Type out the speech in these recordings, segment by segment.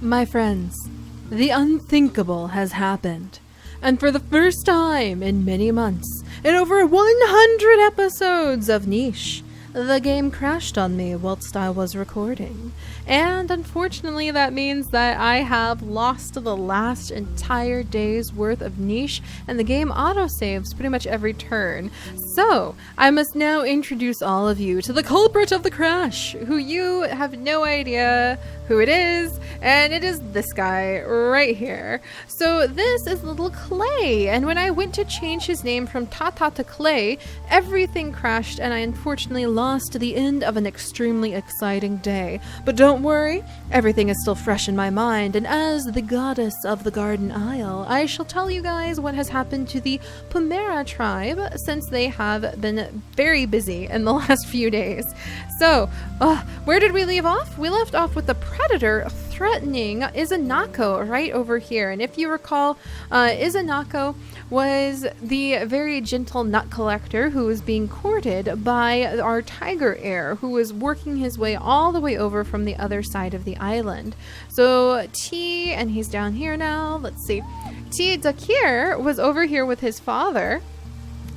My friends, the unthinkable has happened. And for the first time in many months, in over 100 episodes of Niche, the game crashed on me whilst I was recording. And unfortunately, that means that I have lost the last entire day's worth of Niche, and the game autosaves pretty much every turn. So, I must now introduce all of you to the culprit of the crash, who you have no idea who it is, and it is this guy right here. So this is little Clay, and when I went to change his name from Tata to Clay, everything crashed and I unfortunately lost the end of an extremely exciting day. But don't worry, everything is still fresh in my mind, and as the goddess of the Garden Isle, I shall tell you guys what has happened to the Pumera tribe since they have been very busy in the last few days. So, where did we leave off? We left off with the predator threatening Izanako right over here. And if you recall, Izanako was the very gentle nut collector who was being courted by our tiger heir, who was working his way all the way over from the other side of the island. So T, and he's down here now, let's see. T Dakir was over here with his father,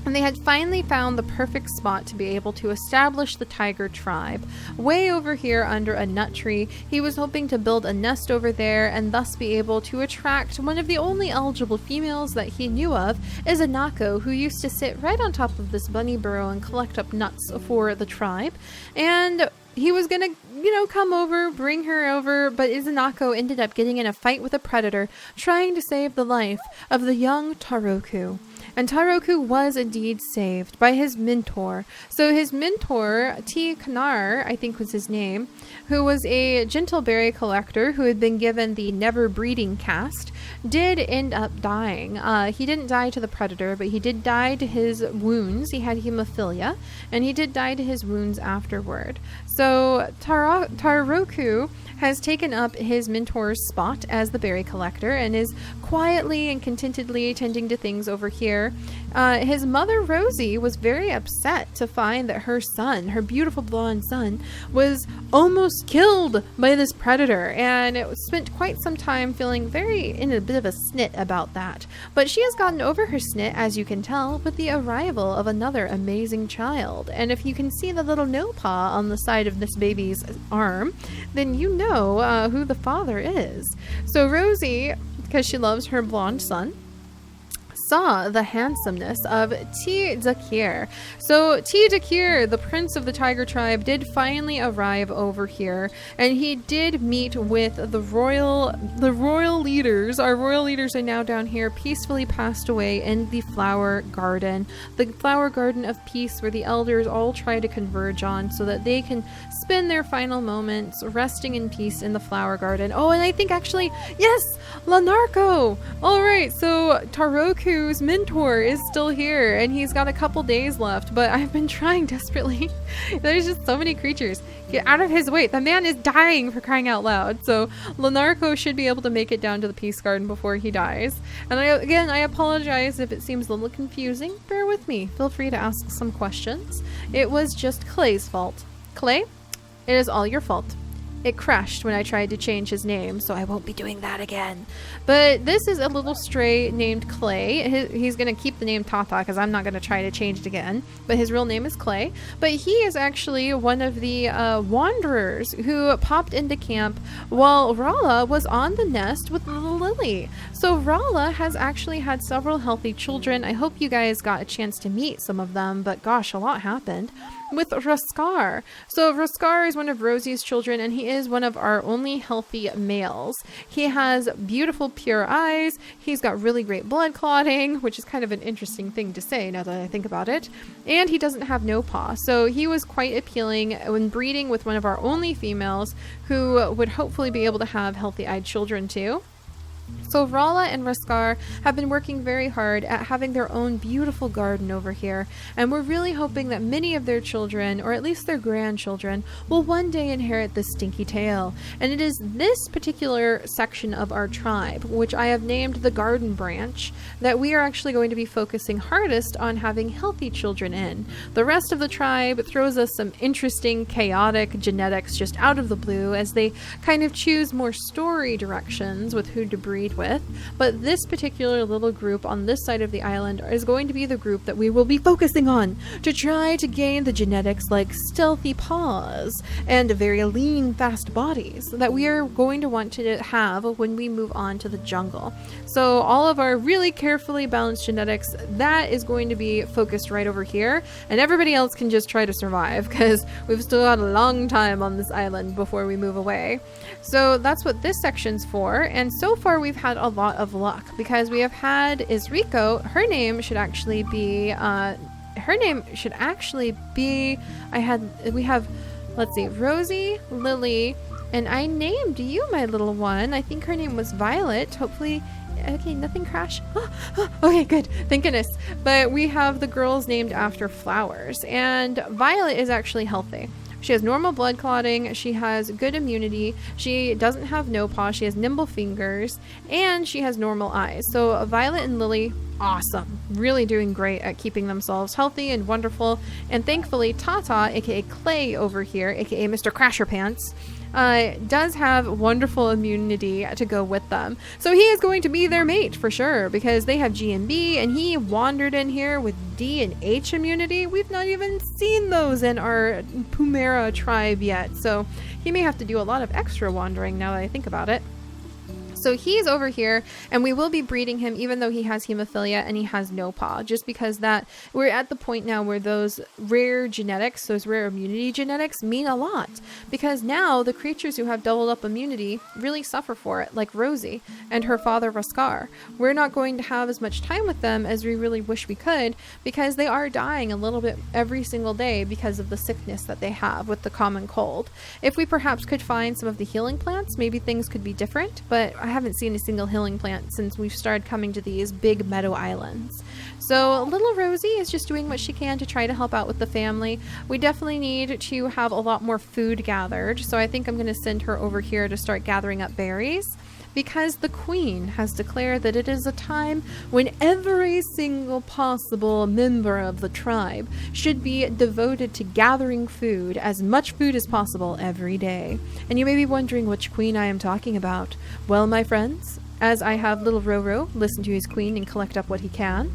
and they had finally found the perfect spot to be able to establish the tiger tribe. Way over here under a nut tree, he was hoping to build a nest over there and thus be able to attract one of the only eligible females that he knew of, Izanako, who used to sit right on top of this bunny burrow and collect up nuts for the tribe. And he was gonna, come over, bring her over, but Izanako ended up getting in a fight with a predator, trying to save the life of the young Taroku. And Taroku was indeed saved by his mentor. So his mentor, T. Kanar, I think was his name, who was a gentle berry collector who had been given the never breeding caste, did end up dying. He didn't die to the predator, but he did die to his wounds. He had hemophilia, and he did die to his wounds afterward. So Taroku has taken up his mentor's spot as the berry collector and is quietly and contentedly tending to things over here. His mother, Rosie, was very upset to find that her son, her beautiful blonde son, was almost killed by this predator, and it spent quite some time feeling in a bit of a snit about that. But she has gotten over her snit, as you can tell, with the arrival of another amazing child. And if you can see the little nail paw on the side of this baby's arm, then you know who the father is. So Rosie, because she loves her blonde son, saw the handsomeness of T. Dakir. So T. Dakir, the prince of the tiger tribe, did finally arrive over here, and he did meet with the royal leaders. Our royal leaders are now down here, peacefully passed away in the flower garden of peace, where the elders all try to converge on so that they can spend their final moments resting in peace in the flower garden. Oh, and I think actually, yes, Lanarko. All right, so Taroku's mentor is still here, and he's got a couple days left, but I've been trying desperately. There's just so many creatures. Get out of his way. The man is dying, for crying out loud. So Lanarko should be able to make it down to the peace garden before he dies. And I apologize if it seems a little confusing. Bear with me. Feel free to ask some questions. It was just Clay's fault. Clay, it is all your fault. It crashed when I tried to change his name, so I won't be doing that again. But this is a little stray named Clay. He's going to keep the name Tata because I'm not going to try to change it again. But his real name is Clay. But he is actually one of the wanderers who popped into camp while Rala was on the nest with little Lily. So Rala has actually had several healthy children. I hope you guys got a chance to meet some of them, but gosh, a lot happened. With Raskar. So Raskar is one of Rosie's children, and he is one of our only healthy males. He has beautiful pure eyes. He's got really great blood clotting, which is kind of an interesting thing to say now that I think about it. And he doesn't have no paw. So he was quite appealing when breeding with one of our only females who would hopefully be able to have healthy-eyed children too. So Rala and Raskar have been working very hard at having their own beautiful garden over here, and we're really hoping that many of their children, or at least their grandchildren, will one day inherit this stinky tail. And it is this particular section of our tribe, which I have named the Garden Branch, that we are actually going to be focusing hardest on having healthy children in. The rest of the tribe throws us some interesting, chaotic genetics just out of the blue as they kind of choose more story directions with who to breed with. But this particular little group on this side of the island is going to be the group that we will be focusing on to try to gain the genetics like stealthy paws and very lean, fast bodies that we are going to want to have when we move on to the jungle. So all of our really carefully balanced genetics, that is going to be focused right over here, and everybody else can just try to survive because we've still got a long time on this island before we move away. So that's what this section's for, and so far we've had a lot of luck because we have had Isriko. Her name should actually be we have, let's see, Rosie, Lily, and I named you, my little one. I think her name was Violet. Hopefully, okay, nothing crashed. Okay, good. Thank goodness. But we have the girls named after flowers, and Violet is actually healthy. She has normal blood clotting, she has good immunity, she doesn't have no paws, she has nimble fingers, and she has normal eyes. So Violet and Lily, awesome. Really doing great at keeping themselves healthy and wonderful. And thankfully, Tata, aka Clay over here, aka Mr. Crasher Pants, does have wonderful immunity to go with them. So he is going to be their mate for sure because they have G and B, and he wandered in here with D and H immunity. We've not even seen those in our Pumera tribe yet, so he may have to do a lot of extra wandering now that I think about it. So he's over here, and we will be breeding him even though he has hemophilia and he has no paw, just because that we're at the point now where those rare genetics, those rare immunity genetics mean a lot, because now the creatures who have doubled up immunity really suffer for it, like Rosie and her father Raskar. We're not going to have as much time with them as we really wish we could because they are dying a little bit every single day because of the sickness that they have with the common cold. If we perhaps could find some of the healing plants, maybe things could be different, but I haven't seen a single healing plant since we've started coming to these big meadow islands. So little Rosie is just doing what she can to try to help out with the family. We definitely need to have a lot more food gathered, so I think I'm going to send her over here to start gathering up berries, because the queen has declared that it is a time when every single possible member of the tribe should be devoted to gathering food, as much food as possible every day. And you may be wondering which queen I am talking about. Well, my friends, as I have little Roro listen to his queen and collect up what he can,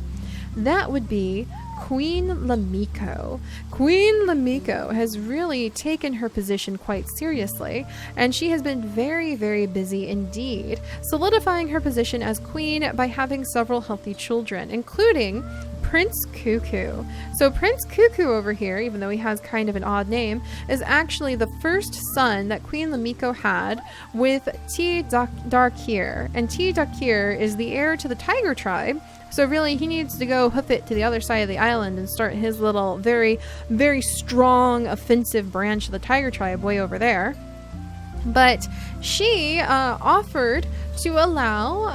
that would be Queen Lamiko. Queen Lamiko has really taken her position quite seriously, and she has been very, very busy indeed, solidifying her position as queen by having several healthy children, including Prince Cuckoo. So Prince Cuckoo over here, even though he has kind of an odd name, is actually the first son that Queen Lamiko had with T. Darkir. And T. Darkir is the heir to the tiger tribe. So really, he needs to go hoof it to the other side of the island and start his little very, very strong offensive branch of the tiger tribe way over there. But she offered to allow,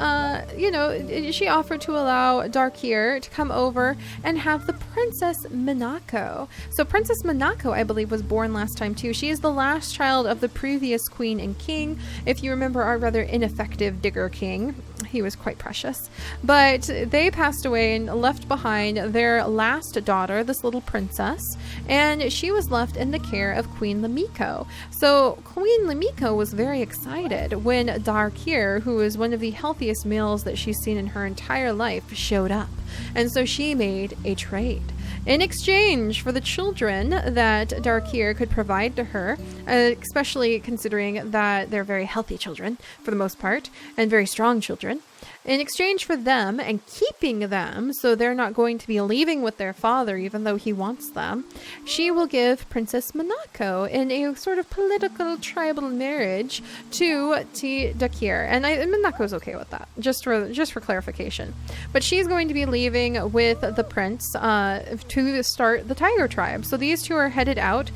Darkir to come over and have the Princess Minako. So Princess Minako, I believe, was born last time too. She is the last child of the previous queen and king. If you remember our rather ineffective Digger King, he was quite precious. But they passed away and left behind their last daughter, this little princess, and she was left in the care of Queen Lamiko. So Queen Lamiko was very excited when Darkir, who is one of the healthiest males that she's seen in her entire life, showed up. And so she made a trade in exchange for the children that Darkir could provide to her, especially considering that they're very healthy children for the most part and very strong children. In exchange for them and keeping them, so they're not going to be leaving with their father even though he wants them, she will give Princess Monaco in a sort of political tribal marriage to T. Dakir. And Monaco's okay with that, just for clarification. But she's going to be leaving with the prince to start the tiger tribe. So these two are headed out,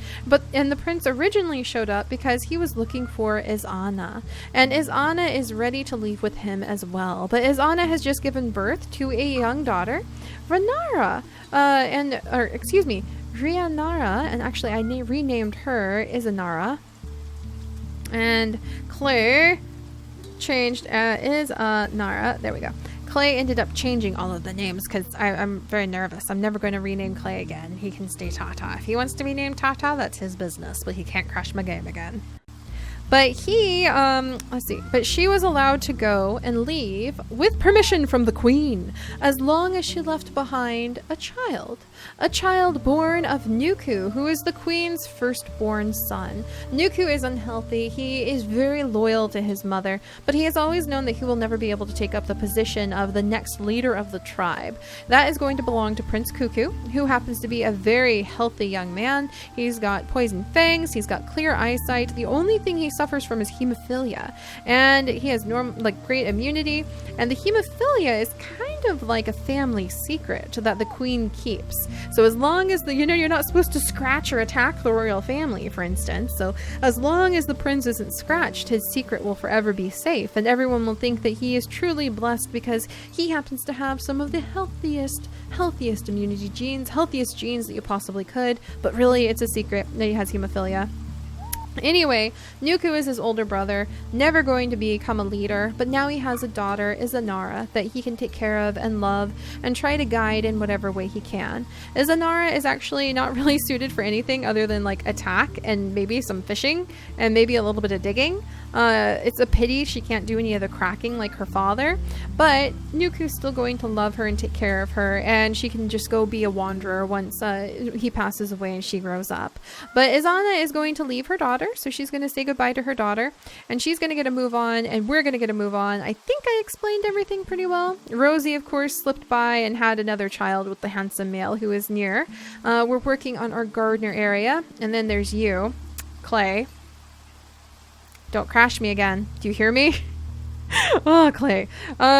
and the prince originally showed up because he was looking for Izana. And Izana is ready to leave with him as well. But Izana has just given birth to a young daughter, Rianara, and actually I renamed her Izanara. And Claire changed Nara. There we go. Clay ended up changing all of the names because I'm very nervous. I'm never going to rename Clay again. He can stay Tata. If he wants to be named Tata, that's his business, but he can't crash my game again. But but she was allowed to go and leave with permission from the queen, as long as she left behind a child born of Nuku, who is the queen's firstborn son. Nuku is unhealthy. He is very loyal to his mother, but he has always known that he will never be able to take up the position of the next leader of the tribe. That is going to belong to Prince Cuckoo, who happens to be a very healthy young man. He's got poison fangs. He's got clear eyesight. The only thing he suffers from is hemophilia, and he has great immunity, and the hemophilia is kind of like a family secret that the queen keeps. So as long as you're not supposed to scratch or attack the royal family, for instance, so as long as the prince isn't scratched, his secret will forever be safe, and everyone will think that he is truly blessed because he happens to have some of the healthiest immunity genes, healthiest genes that you possibly could, but really it's a secret that he has hemophilia. Anyway, Nuku is his older brother, never going to become a leader, but now he has a daughter, Izanara, that he can take care of and love and try to guide in whatever way he can. Izanara is actually not really suited for anything other than attack and maybe some fishing and maybe a little bit of digging. It's a pity she can't do any of the cracking like her father, but Nuku's still going to love her and take care of her, and she can just go be a wanderer once he passes away and she grows up. But Izana is going to leave her daughter, so she's going to say goodbye to her daughter, and she's going to get a move on, and we're going to get a move on. I think I explained everything pretty well. Rosie, of course, slipped by and had another child with the handsome male who is near. We're working on our gardener area, and then there's you, Clay. Don't crash me again. Do you hear me? Oh, Clay.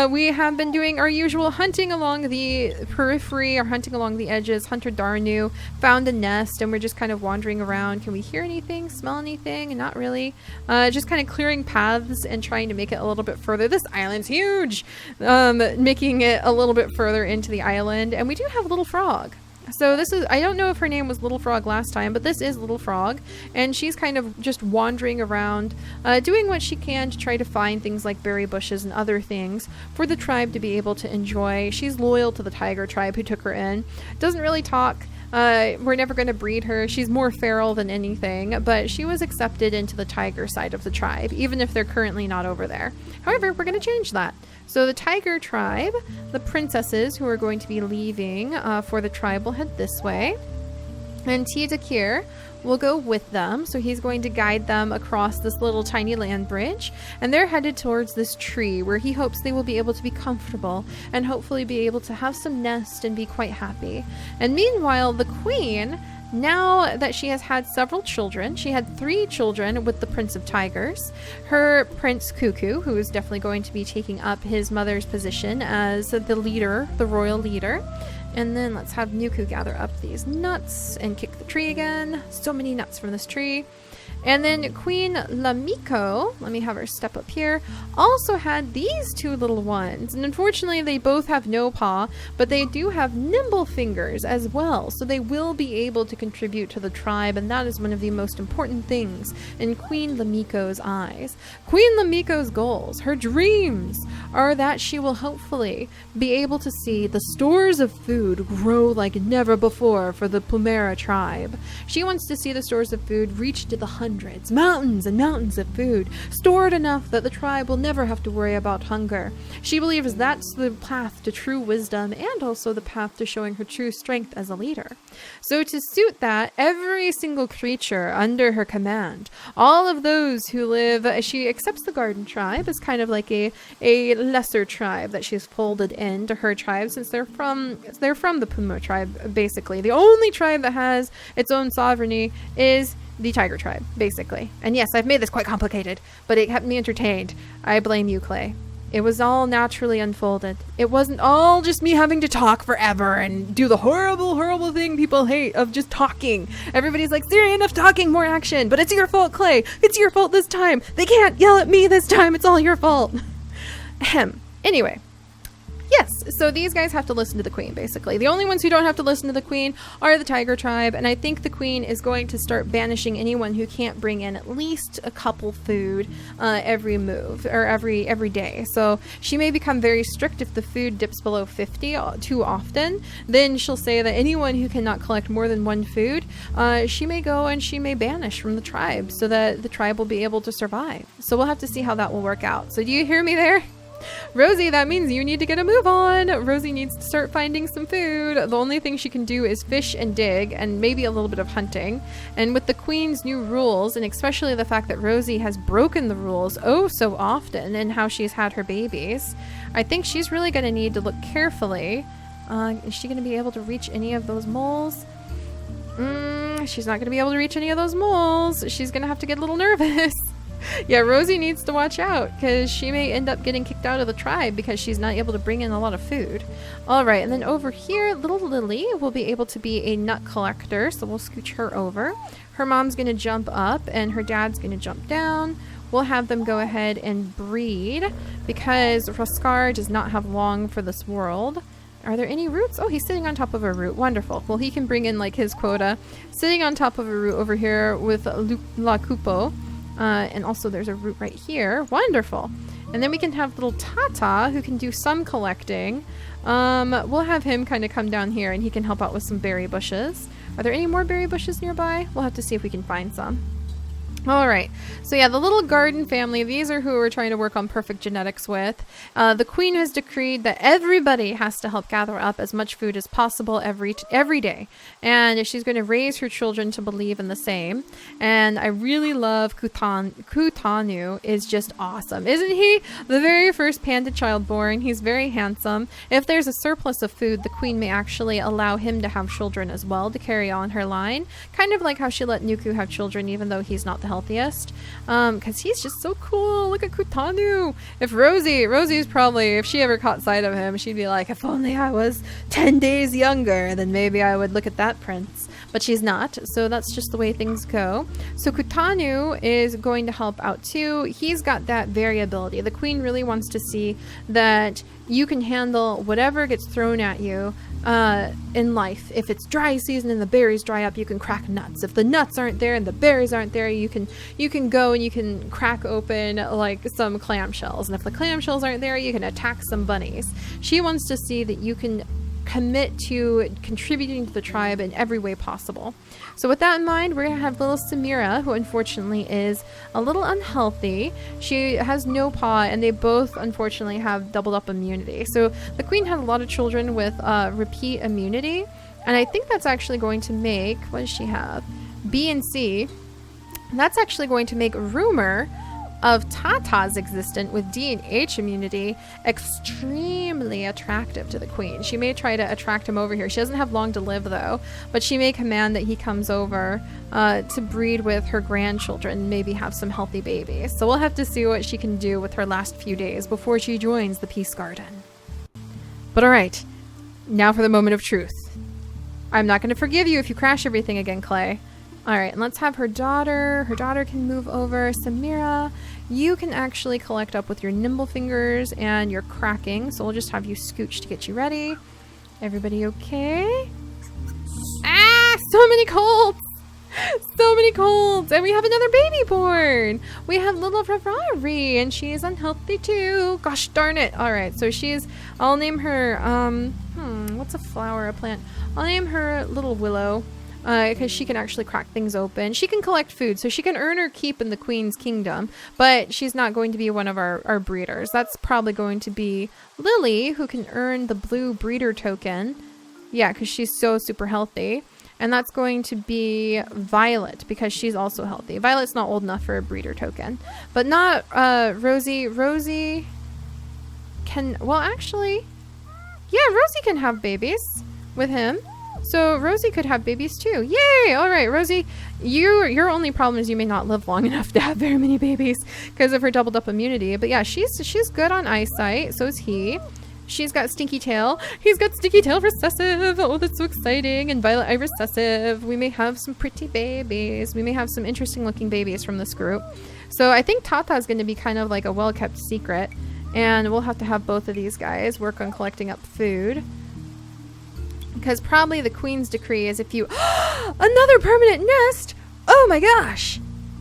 We have been doing our usual hunting along the periphery, or hunting along the edges. Hunter Darnu found a nest, and we're just kind of wandering around. Can we hear anything? Smell anything? Not really. Just kind of clearing paths and trying to make it a little bit further. This island's huge! Making it a little bit further into the island. And we do have a little frog. So this is, I don't know if her name was Little Frog last time, but this is Little Frog, and she's kind of just wandering around, doing what she can to try to find things like berry bushes and other things for the tribe to be able to enjoy. She's loyal to the tiger tribe who took her in. Doesn't really talk. We're never going to breed her. She's more feral than anything, but she was accepted into the tiger side of the tribe, even if they're currently not over there. However, we're going to change that. So the tiger tribe, the princesses who are going to be leaving for the tribe will head this way. And Dakir will go with them. So he's going to guide them across this little tiny land bridge. And they're headed towards this tree where he hopes they will be able to be comfortable and hopefully be able to have some nest and be quite happy. And meanwhile, the queen, now that she has had several children, she had 3 children with the Prince of Tigers, her Prince Cuckoo, who is definitely going to be taking up his mother's position as the leader, the royal leader. And then let's have Nuku gather up these nuts and kick the tree again. So many nuts from this tree. And then Queen Lamiko, let me have her step up here, also had these 2 little ones. And unfortunately, they both have no paw, but they do have nimble fingers as well. So they will be able to contribute to the tribe, and that is one of the most important things in Queen Lamiko's eyes. Queen Lamiko's goals, her dreams, are that she will hopefully be able to see the stores of food grow like never before for the Pumera tribe. She wants to see the stores of food reach to the hundreds, mountains and mountains of food, stored enough that the tribe will never have to worry about hunger. She believes that's the path to true wisdom and also the path to showing her true strength as a leader. So to suit that, every single creature under her command, all of those who live, she accepts the garden tribe as kind of like a lesser tribe that she's folded into her tribe, since they're from the Puma tribe, basically. The only tribe that has its own sovereignty is the tiger tribe, basically. And yes, I've made this quite complicated, but it kept me entertained. I blame you, Clay. It was all naturally unfolded. It wasn't all just me having to talk forever and do the horrible, horrible thing people hate of just talking. Everybody's like, Seri, enough talking, more action. But it's your fault, Clay. It's your fault this time. They can't yell at me this time. It's all your fault. Ahem. Anyway. Yes, so these guys have to listen to the queen, basically. The only ones who don't have to listen to the queen are the tiger tribe, and I think the queen is going to start banishing anyone who can't bring in at least a couple food every move, or every day. So she may become very strict if the food dips below 50 too often. Then she'll say that anyone who cannot collect more than one food, she may go and she may banish from the tribe so that the tribe will be able to survive. So we'll have to see how that will work out. So do you hear me there? Rosie, that means you need to get a move on. Rosie needs to start finding some food. The only thing she can do is fish and dig, and maybe a little bit of hunting. And with the queen's new rules, and especially the fact that Rosie has broken the rules oh so often in how she's had her babies, I think she's really going to need to look carefully. Is she going to be able to reach any of those moles? She's not going to be able to reach any of those moles. She's going to have to get a little nervous. Yeah, Rosie needs to watch out because she may end up getting kicked out of the tribe because she's not able to bring in a lot of food. All right, and then over here, little Lily will be able to be a nut collector, so we'll scooch her over. Her mom's going to jump up and her dad's going to jump down. We'll have them go ahead and breed because Raskar does not have long for this world. Are there any roots? Oh, he's sitting on top of a root. Wonderful. Well, he can bring in like his quota. Sitting on top of a root over here with La Cupo. And also there's a root right here. Wonderful. And then we can have little Tata who can do some collecting. We'll have him kind of come down here and he can help out with some berry bushes. Are there any more berry bushes nearby? We'll have to see if we can find some. All right, so yeah, the little garden family, these are who we're trying to work on perfect genetics with. The queen has decreed that everybody has to help gather up as much food as possible every day. And she's going to raise her children to believe in the same. And I really love Kutanu is just awesome. Isn't he the very first panda child born? He's very handsome. If there's a surplus of food, the queen may actually allow him to have children as well to carry on her line. Kind of like how she let Nuku have children even though he's not the healthiest, because he's just so cool. Look at Kutanu. If Rosie's probably, if she ever caught sight of him, she'd be like, if only I was 10 days younger, then maybe I would look at that prince. But she's not, so that's just the way things go. So Kutanu is going to help out too. He's got that variability. The queen really wants to see that you can handle whatever gets thrown at you in life. If it's dry season and the berries dry up, you can crack nuts. If the nuts aren't there and the berries aren't there, you can go and you can crack open like some clamshells. And if the clamshells aren't there, you can attack some bunnies. She wants to see that you can commit to contributing to the tribe in every way possible. So with that in mind, we're going to have little Samira, who unfortunately is a little unhealthy. She has no paw, and they both unfortunately have doubled up immunity. So the queen had a lot of children with repeat immunity, and I think that's actually going to make, what does she have? B and C. That's actually going to make rumor of Tata's existent with D and H immunity extremely attractive to the queen. She may try to attract him over here. She doesn't have long to live though, but she may command that he comes over to breed with her grandchildren, maybe have some healthy babies. So we'll have to see what she can do with her last few days before she joins the Peace Garden. But alright, now for the moment of truth. I'm not going to forgive you if you crash everything again, Clay. Alright, and let's have her daughter. Her daughter can move over. Samira, you can actually collect up with your nimble fingers and your cracking. So we'll just have you scooch to get you ready. Everybody okay? Ah! So many colds! So many colds! And we have another baby born! We have little Ferrari, and she is unhealthy too. Gosh darn it! Alright, so I'll name her, what's a flower, a plant? I'll name her Little Willow. Because she can actually crack things open. She can collect food, so she can earn her keep in the queen's kingdom, but she's not going to be one of our breeders. That's probably going to be Lily, who can earn the blue breeder token. Yeah, because she's so super healthy. And that's going to be Violet, because she's also healthy. Violet's not old enough for a breeder token. But not Rosie. can, well, actually, yeah, Rosie can have babies with him. So Rosie could have babies too. Yay! All right, Rosie, your only problem is you may not live long enough to have very many babies because of her doubled up immunity. But yeah, she's good on eyesight. So is he. She's got stinky tail. He's got stinky tail recessive. Oh, that's so exciting. And violet eye recessive. We may have some pretty babies. We may have some interesting looking babies from this group. So I think Tata is going to be kind of like a well kept secret. And we'll have to have both of these guys work on collecting up food. Because probably the Queen's decree is if you... Another permanent nest! Oh my gosh!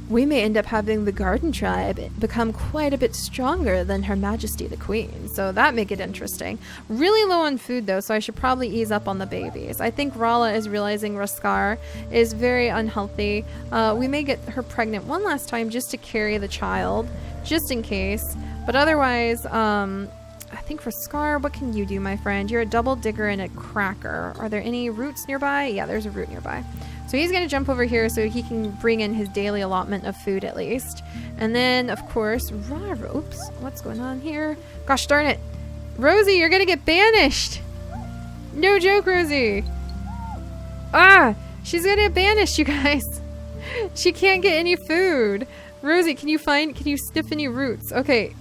We may end up having the garden tribe become quite a bit stronger than Her Majesty the Queen. So that may get interesting. Really low on food though, so I should probably ease up on the babies. I think Rala is realizing Raskar is very unhealthy. We may get her pregnant one last time just to carry the child, just in case. But otherwise, I think for Scar, what can you do, my friend? You're a double digger and a cracker. Are there any roots nearby? Yeah, there's a root nearby. So he's going to jump over here so he can bring in his daily allotment of food at least. And then, of course, oops, what's going on here? Gosh darn it. Rosie, you're going to get banished. No joke, Rosie. Ah, she's going to get banished, you guys. She can't get any food. Rosie, can you sniff any roots? Okay.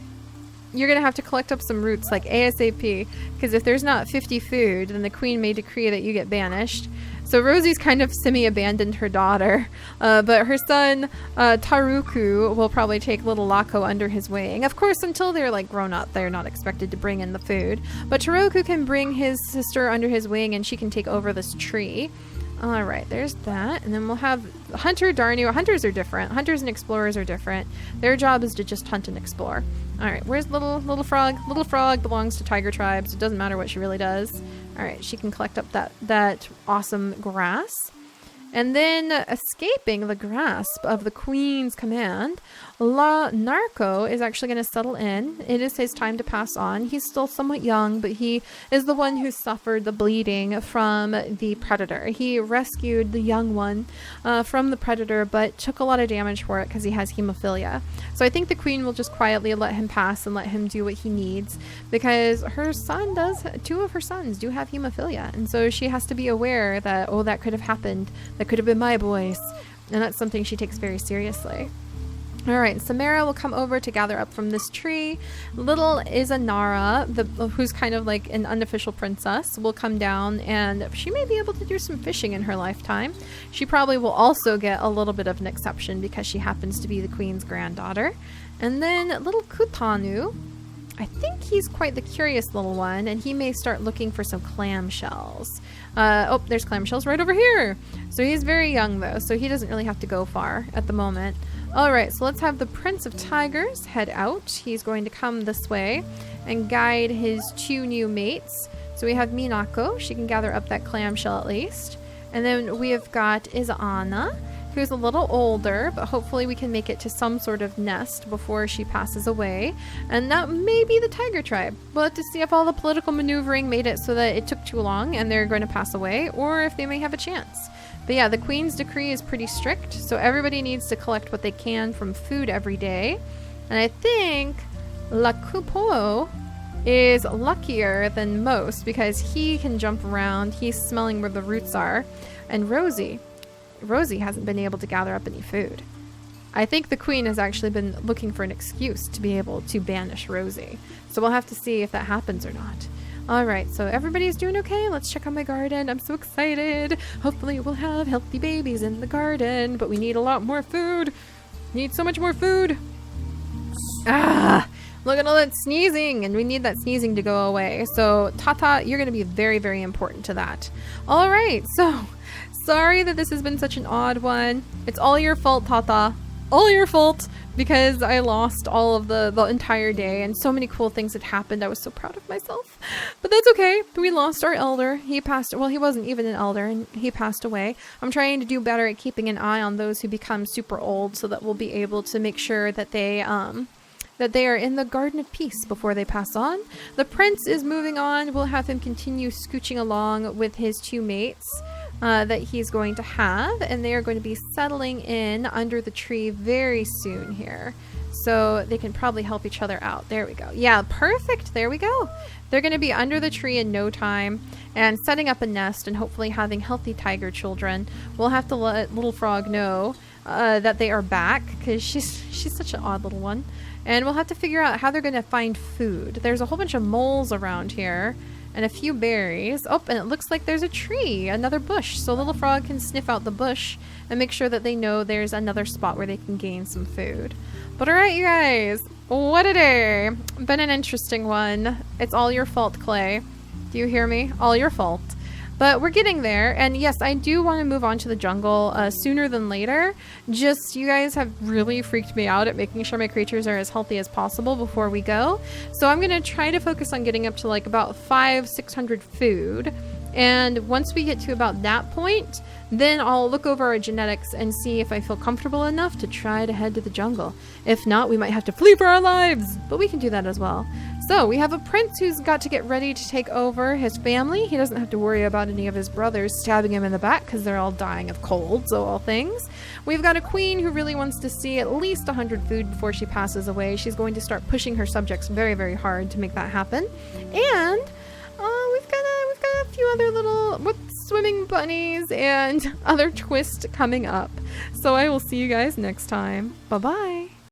You're going to have to collect up some roots like ASAP, because if there's not 50 food, then the Queen may decree that you get banished. So Rosie's kind of semi-abandoned her daughter, but her son Taruku will probably take little Lako under his wing. Of course, until they're like grown up, they're not expected to bring in the food. But Taruku can bring his sister under his wing and she can take over this tree. All right, there's that. And then we'll have Hunter, Darnu. Hunters are different. Hunters and explorers are different. Their job is to just hunt and explore. All right, where's little frog? Little frog belongs to tiger tribes. It doesn't matter what she really does. All right, she can collect up that awesome grass. And then, escaping the grasp of the Queen's command, La Narco is actually going to settle in. It is his time to pass on. He's still somewhat young, but he is the one who suffered the bleeding from the predator. He rescued the young one from the predator, but took a lot of damage for it because he has hemophilia. So I think the Queen will just quietly let him pass and let him do what he needs, because her son two of her sons do have hemophilia. And so she has to be aware that, oh, that could have happened. That could have been my boys. And that's something she takes very seriously. All right, Samara will come over to gather up from this tree. Little Izanara, who's kind of like an unofficial princess, will come down, and she may be able to do some fishing in her lifetime. She probably will also get a little bit of an exception because she happens to be the Queen's granddaughter. And then little Kutanu, I think he's quite the curious little one, and he may start looking for some clamshells. Oh, there's clamshells right over here. So he's very young though, so he doesn't really have to go far at the moment. All right, so let's have the Prince of Tigers head out. He's going to come this way and guide his two new mates. So we have Minako. She can gather up that clamshell at least. And then we have got Izana, who's a little older, but hopefully we can make it to some sort of nest before she passes away. And that may be the Tiger Tribe. We'll have to see if all the political maneuvering made it so that it took too long and they're going to pass away, or if they may have a chance. But yeah, the Queen's decree is pretty strict, so everybody needs to collect what they can from food every day. And I think Lakupo is luckier than most because he can jump around. He's smelling where the roots are. And Rosie hasn't been able to gather up any food. I think the Queen has actually been looking for an excuse to be able to banish Rosie. So we'll have to see if that happens or not. All right, so everybody's doing okay. Let's check on my garden. I'm so excited. Hopefully we'll have healthy babies in the garden, but we need a lot more food. Need so much more food. Ah, look at all that sneezing, and we need that sneezing to go away. So Tata, you're going to be very, very important to that. All right, so sorry that this has been such an odd one. It's all your fault, Tata. All your fault, because I lost all of the entire day and so many cool things had happened. I was so proud of myself, but that's okay. We lost our elder. He passed. Well, he wasn't even an elder, and he passed away. I'm trying to do better at keeping an eye on those who become super old, so that we'll be able to make sure that they are in the Garden of Peace before they pass on. The prince is moving on. We'll have him continue scooching along with his two mates that he's going to have, and they are going to be settling in under the tree very soon here. so they can probably help each other out. There we go. Yeah, perfect. There we go. They're going to be under the tree in no time and setting up a nest and hopefully having healthy tiger children. We'll have to let Little Frog know that they are back because she's such an odd little one. And we'll have to figure out how they're going to find food. There's a whole bunch of moles around here and a few berries. Oh, and it looks like there's a tree, another bush. So Little Frog can sniff out the bush and make sure that they know there's another spot where they can gain some food. But alright, you guys, what a day. Been an interesting one. It's all your fault, Clay. Do you hear me? All your fault. But we're getting there, and yes, I do want to move on to the jungle sooner than later. Just, you guys have really freaked me out at making sure my creatures are as healthy as possible before we go. So I'm going to try to focus on getting up to like about 500-600 food. And once we get to about that point, then I'll look over our genetics and see if I feel comfortable enough to try to head to the jungle. If not, we might have to flee for our lives, but we can do that as well. So we have a prince who's got to get ready to take over his family. He doesn't have to worry about any of his brothers stabbing him in the back because they're all dying of cold, so all things. We've got a queen who really wants to see at least 100 food before she passes away. She's going to start pushing her subjects very, very hard to make that happen. And we've got a few other little swimming bunnies and other twists coming up. So I will see you guys next time. Bye-bye.